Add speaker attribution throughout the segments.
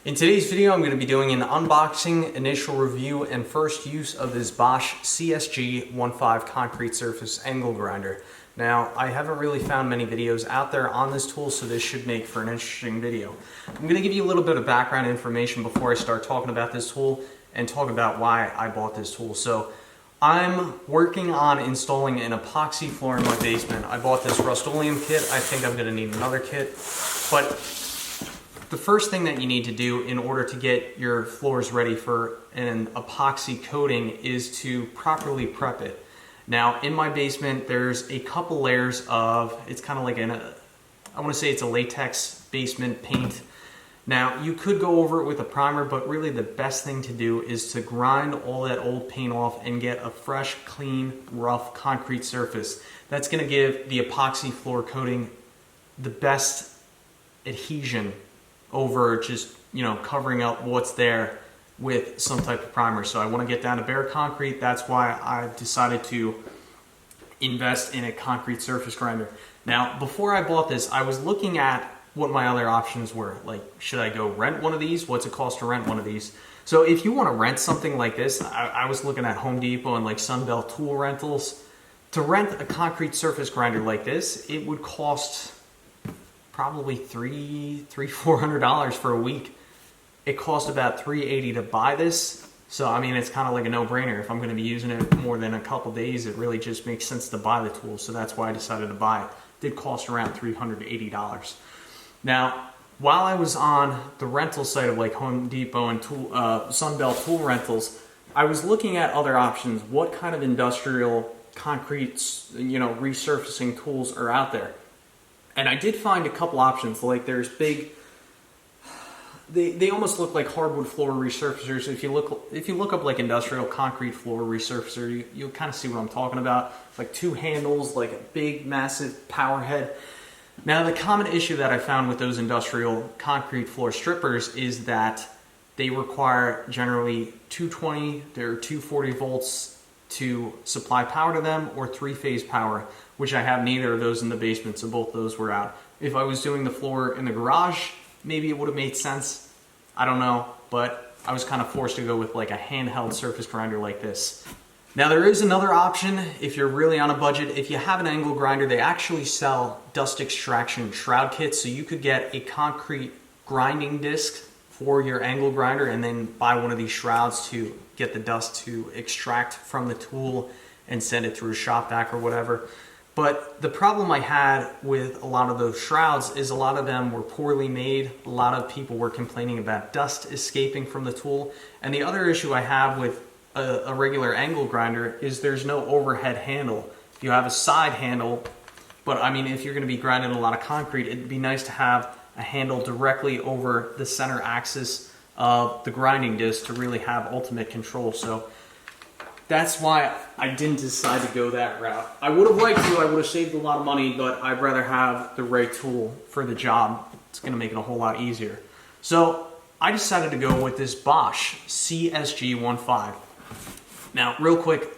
Speaker 1: In today's video, I'm going to be doing an unboxing, initial review, and first use of this BOSCH CSG15 concrete surface angle grinder. Now, I haven't really found many videos out there on this tool, so this should make for an interesting video. I'm going to give you a little bit of background information before I start talking about this tool and talk about why I bought this tool. So, I'm working on installing an epoxy floor in my basement. I bought this Rust-Oleum kit. I think I'm going to need another kit, but the first thing that you need to do in order to get your floors ready for an epoxy coating is to properly prep it. Now, in my basement, there's a couple layers of, it's kind of like I want to say it's a latex basement paint. Now, you could go over it with a primer, but really the best thing to do is to grind all that old paint off and get a fresh, clean, rough concrete surface. That's going to give the epoxy floor coating the best adhesion over just, covering up what's there with some type of primer. So I want to get down to bare concrete. That's why I decided to invest in a concrete surface grinder. Now, before I bought this, I was looking at what my other options were. Like, should I go rent one of these? What's it cost to rent one of these? So if you want to rent something like this, I was looking at Home Depot and like Sunbelt tool rentals. To rent a concrete surface grinder like this, it would cost probably $400 for a week. It cost about $380 to buy this. So, I mean, it's kind of like a no-brainer. If I'm going to be using it more than a couple days, it really just makes sense to buy the tool. So that's why I decided to buy it. It did cost around $380. Now, while I was on the rental site of like Home Depot and Sunbelt tool rentals, I was looking at other options. What kind of industrial concrete, resurfacing tools are out there? And I did find a couple options. Like, there's big, they almost look like hardwood floor resurfacers. If you look up like industrial concrete floor resurfacer, you'll kind of see what I'm talking about. Like two handles, like a big, massive power head. Now, the common issue that I found with those industrial concrete floor strippers is that they require generally 220 or 240 volts to supply power to them, or three-phase power, which I have neither of those in the basement, so both those were out. If I was doing the floor in the garage, maybe it would have made sense. I don't know, but I was kind of forced to go with like a handheld surface grinder like this. Now, there is another option if you're really on a budget. If you have an angle grinder, they actually sell dust extraction shroud kits, so you could get a concrete grinding disc for your angle grinder and then buy one of these shrouds to get the dust to extract from the tool and send it through a shop vac or whatever. But the problem I had with a lot of those shrouds is a lot of them were poorly made. A lot of people were complaining about dust escaping from the tool. And the other issue I have with a regular angle grinder is there's no overhead handle. You have a side handle, but I mean, if you're going to be grinding a lot of concrete, it'd be nice to have a handle directly over the center axis of the grinding disc to really have ultimate control. So that's why I didn't decide to go that route. I would have liked to, I would have saved a lot of money, but I'd rather have the right tool for the job. It's going to make it a whole lot easier. So I decided to go with this BOSCH CSG15. Now, real quick,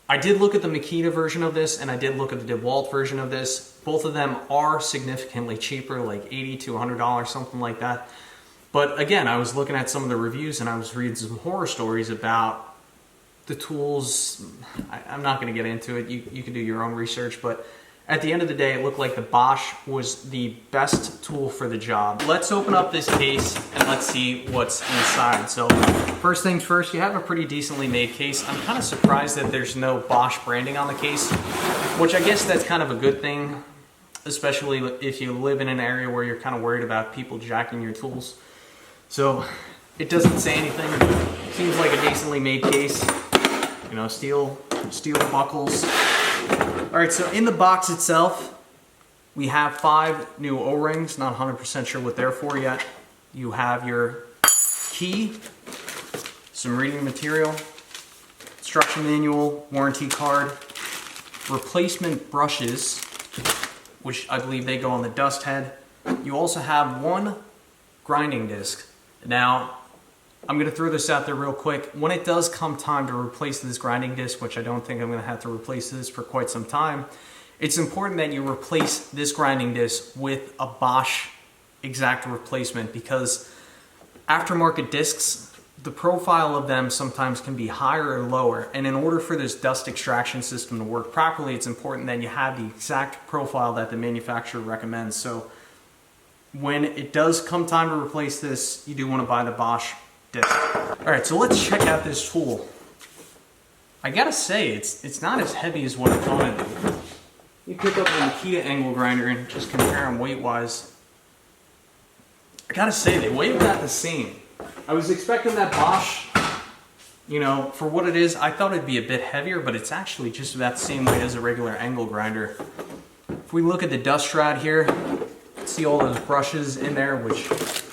Speaker 1: I did look at the Makita version of this and I did look at the DeWalt version of this. Both of them are significantly cheaper, like $80 to $100, something like that. But again, I was looking at some of the reviews and I was reading some horror stories about the tools. I'm not going to get into it. You can do your own research, but at the end of the day, it looked like the BOSCH was the best tool for the job. Let's open up this case and let's see what's inside. So first things first, you have a pretty decently made case. I'm kind of surprised that there's no BOSCH branding on the case, which I guess that's kind of a good thing, especially if you live in an area where you're kind of worried about people jacking your tools. So it doesn't say anything. It seems like a decently made case. Steel buckles. All right, so in the box itself, we have 5 new O-rings. Not 100% sure what they're for yet. You have your key, some reading material, instruction manual, warranty card, replacement brushes, which I believe they go on the dust head. You also have 1 grinding disc. Now, I'm going to throw this out there real quick. When it does come time to replace this grinding disc, which I don't think I'm going to have to replace this for quite some time, it's important that you replace this grinding disc with a BOSCH exact replacement, because aftermarket discs, the profile of them sometimes can be higher or lower, and in order for this dust extraction system to work properly, it's important that you have the exact profile that the manufacturer recommends. So when it does come time to replace this, you do want to buy the Bosch disc. Alright, so let's check out this tool. I gotta say, it's not as heavy as what I thought it'd be. You pick up a Makita angle grinder and just compare them weight-wise. I gotta say, they weigh about the same. I was expecting that Bosch, you know, for what it is, I thought it'd be a bit heavier, but it's actually just about the same weight as a regular angle grinder. If we look at the dust shroud here, see all those brushes in there, which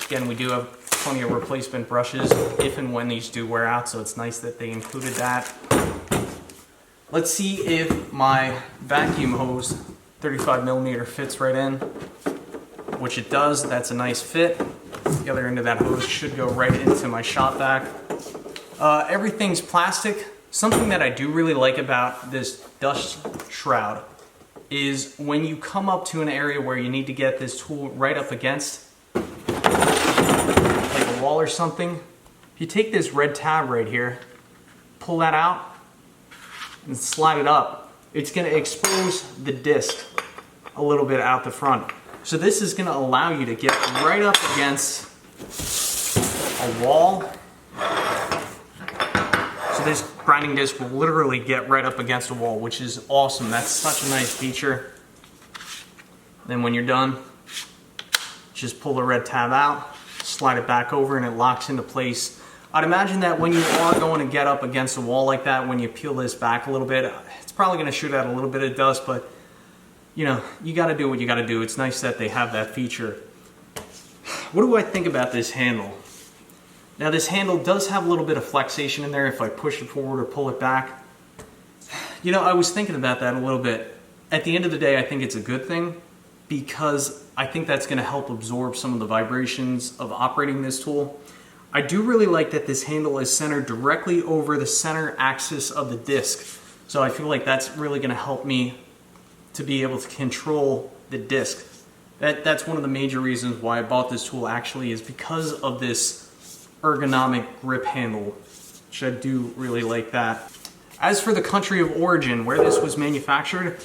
Speaker 1: again, we do have plenty of replacement brushes if and when these do wear out, so it's nice that they included that. Let's see if my vacuum hose 35mm fits right in, which it does. That's a nice fit. The other end of that hose should go right into my shop vac. Everything's plastic. Something that I do really like about this dust shroud is when you come up to an area where you need to get this tool right up against, like a wall or something, if you take this red tab right here, pull that out, and slide it up, it's going to expose the disc a little bit out the front. So this is going to allow you to get right up against a wall. So this grinding disc will literally get right up against a wall, which is awesome. That's such a nice feature. Then when you're done, just pull the red tab out, slide it back over, and it locks into place. I'd imagine that when you are going to get up against a wall like that, when you peel this back a little bit, it's probably going to shoot out a little bit of dust, but you know, you got to do what you got to do. It's nice that they have that feature. What do I think about this handle? Now this handle does have a little bit of flexation in there if I push it forward or pull it back. You know, I was thinking about that a little bit. At the end of the day, I think it's a good thing because I think that's going to help absorb some of the vibrations of operating this tool. I do really like that this handle is centered directly over the center axis of the disc. So I feel like that's really going to help me to be able to control the disc. That's one of the major reasons why I bought this tool actually, is because of this ergonomic grip handle, which I do really like that. As for the country of origin, where this was manufactured,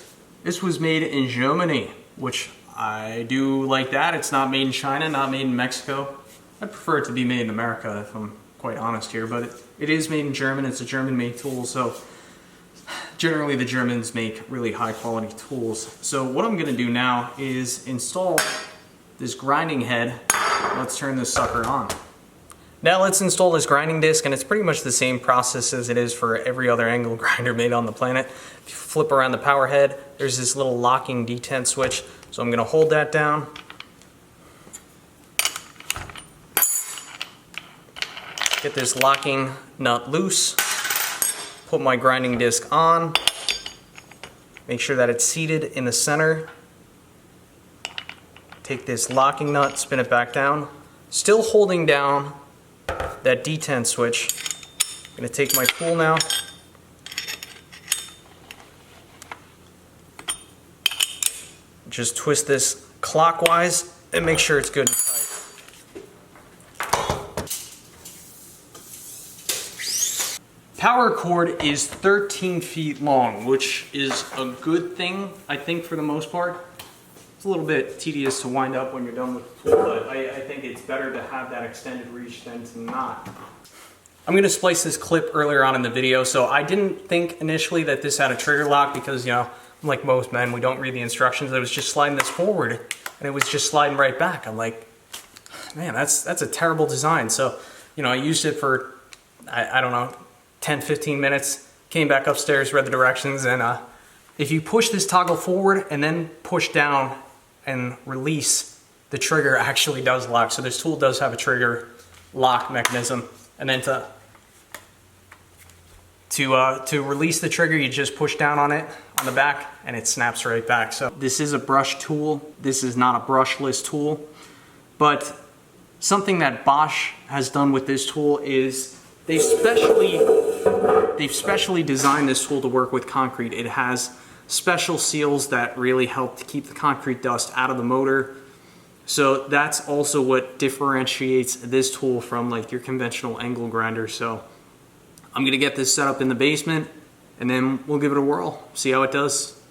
Speaker 1: this was made in Germany, which I do like that. It's not made in China, not made in Mexico. I prefer it to be made in America, if I'm quite honest here, but it is made in German. It's a German-made tool, so generally the Germans make really high-quality tools. So what I'm going to do now is install this grinding head. Let's turn this sucker on. Now let's install this grinding disc, and it's pretty much the same process as it is for every other angle grinder made on the planet. If you flip around the power head, there's this little locking detent switch, so I'm going to hold that down. Get this locking nut loose, put my grinding disc on, make sure that it's seated in the center, take this locking nut, spin it back down, still holding down that detent switch. I'm going to take my tool now, just twist this clockwise and make sure it's good and tight. Power cord is 13 feet long, which is a good thing, I think, for the most part. It's a little bit tedious to wind up when you're done with the tool, but I think it's better to have that extended reach than to not. I'm going to splice this clip earlier on in the video, so I didn't think initially that this had a trigger lock because, you know, like most men, we don't read the instructions. I was just sliding this forward, and it was just sliding right back. I'm like, man, that's a terrible design. So, you know, I used it for, I don't know, 10-15 minutes, came back upstairs, read the directions, and if you push this toggle forward and then push down and release, the trigger actually does lock. So this tool does have a trigger lock mechanism, and then to release the trigger, you just push down on it on the back and it snaps right back. So this is a brush tool. This is not a brushless tool, but something that Bosch has done with this tool is they've specially designed this tool to work with concrete. It has special seals that really help to keep the concrete dust out of the motor. So that's also what differentiates this tool from like your conventional angle grinder. So I'm gonna get this set up in the basement and then we'll give it a whirl, see how it does.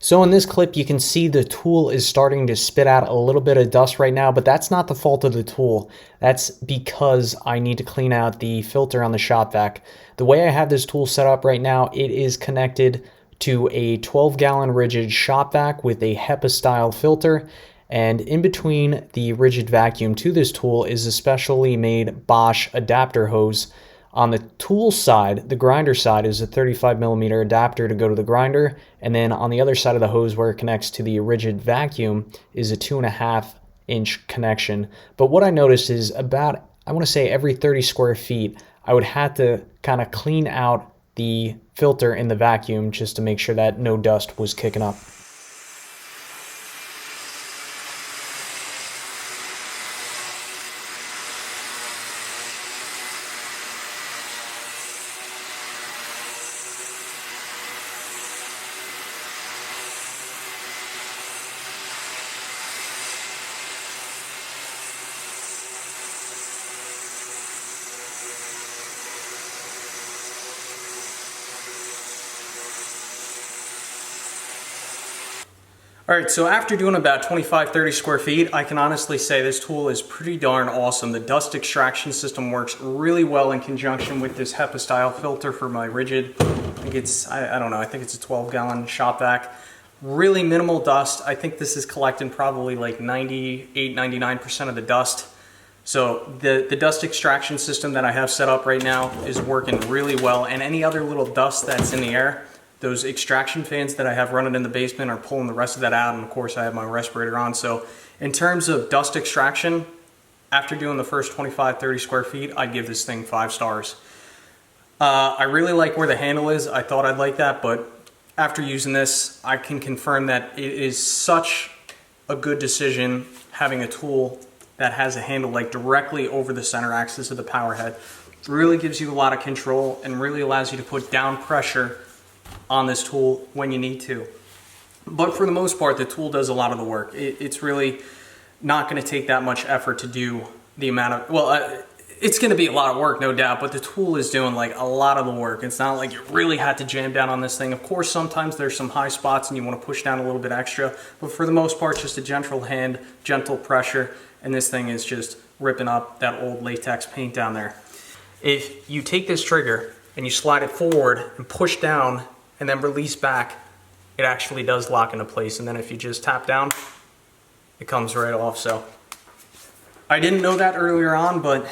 Speaker 1: So in this clip, you can see the tool is starting to spit out a little bit of dust right now, but that's not the fault of the tool. That's because I need to clean out the filter on the shop vac. The way I have this tool set up right now, it is connected to a 12-gallon rigid shop vac with a HEPA style filter. And in between the rigid vacuum to this tool is a specially made Bosch adapter hose. On the tool side, the grinder side, is a 35mm adapter to go to the grinder, and then on the other side of the hose where it connects to the rigid vacuum is a 2.5-inch connection. But what I noticed is about, I want to say every 30 square feet, I would have to kind of clean out the filter in the vacuum just to make sure that no dust was kicking up. All right, so after doing about 25-30 square feet, I can honestly say this tool is pretty darn awesome. The dust extraction system works really well in conjunction with this HEPA style filter for my rigid. I think it's, I don't know, I think it's a 12-gallon shop vac. Really minimal dust. I think this is collecting probably like 98-99% of the dust. So the dust extraction system that I have set up right now is working really well, and any other little dust that's in the air, those extraction fans that I have running in the basement are pulling the rest of that out, and of course I have my respirator on. So in terms of dust extraction, after doing the first 25-30 square feet, I'd give this thing 5 stars. I really like where the handle is. I thought I'd like that, but after using this, I can confirm that it is such a good decision having a tool that has a handle like directly over the center axis of the power head. It really gives you a lot of control and really allows you to put down pressure on this tool when you need to. But for the most part, the tool does a lot of the work. It's really not going to take that much effort to do the amount of, well, it's going to be a lot of work, no doubt, but the tool is doing like a lot of the work. It's not like you really had to jam down on this thing. Of course, sometimes there's some high spots and you want to push down a little bit extra, but for the most part, just a gentle hand, gentle pressure, and this thing is just ripping up that old latex paint down there. If you take this trigger and you slide it forward and push down and then release back, it actually does lock into place. And then if you just tap down, it comes right off. So I didn't know that earlier on, but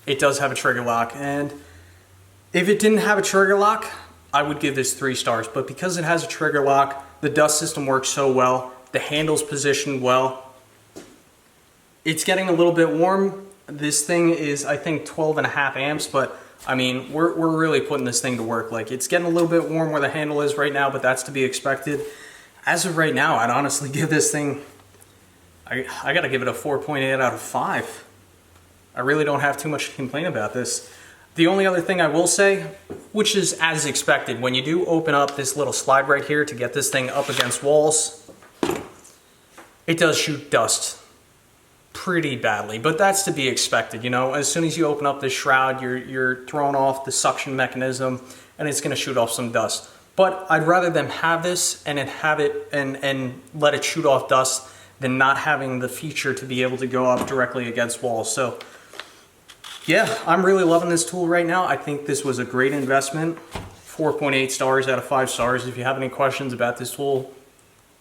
Speaker 1: it does have a trigger lock. And if it didn't have a trigger lock, I would give this 3 stars. But because it has a trigger lock, the dust system works so well, the handle's positioned well. It's getting a little bit warm. This thing is, I think, 12.5 amps, but I mean, we're really putting this thing to work. Like, it's getting a little bit warm where the handle is right now, but that's to be expected. As of right now, I'd honestly give this thing, I gotta give it a 4.8 out of 5. I really don't have too much to complain about this. The only other thing I will say, which is as expected, when you do open up this little slide right here to get this thing up against walls, it does shoot dust pretty badly, but that's to be expected. You know, as soon as you open up this shroud, you're throwing off the suction mechanism and it's going to shoot off some dust. But I'd rather them have this and have it and let it shoot off dust than not having the feature to be able to go up directly against walls. So yeah, I'm really loving this tool right now. I think this was a great investment. 4.8 stars out of 5 stars. If you have any questions about this tool,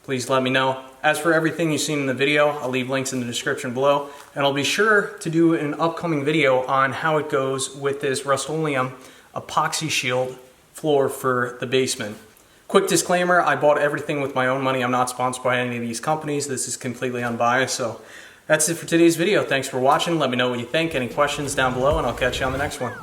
Speaker 1: please let me know. As for everything you've seen in the video, I'll leave links in the description below, and I'll be sure to do an upcoming video on how it goes with this Rust-Oleum epoxy shield floor for the basement. Quick disclaimer, I bought everything with my own money. I'm not sponsored by any of these companies. This is completely unbiased. So that's it for today's video. Thanks for watching. Let me know what you think. Any questions down below, and I'll catch you on the next one.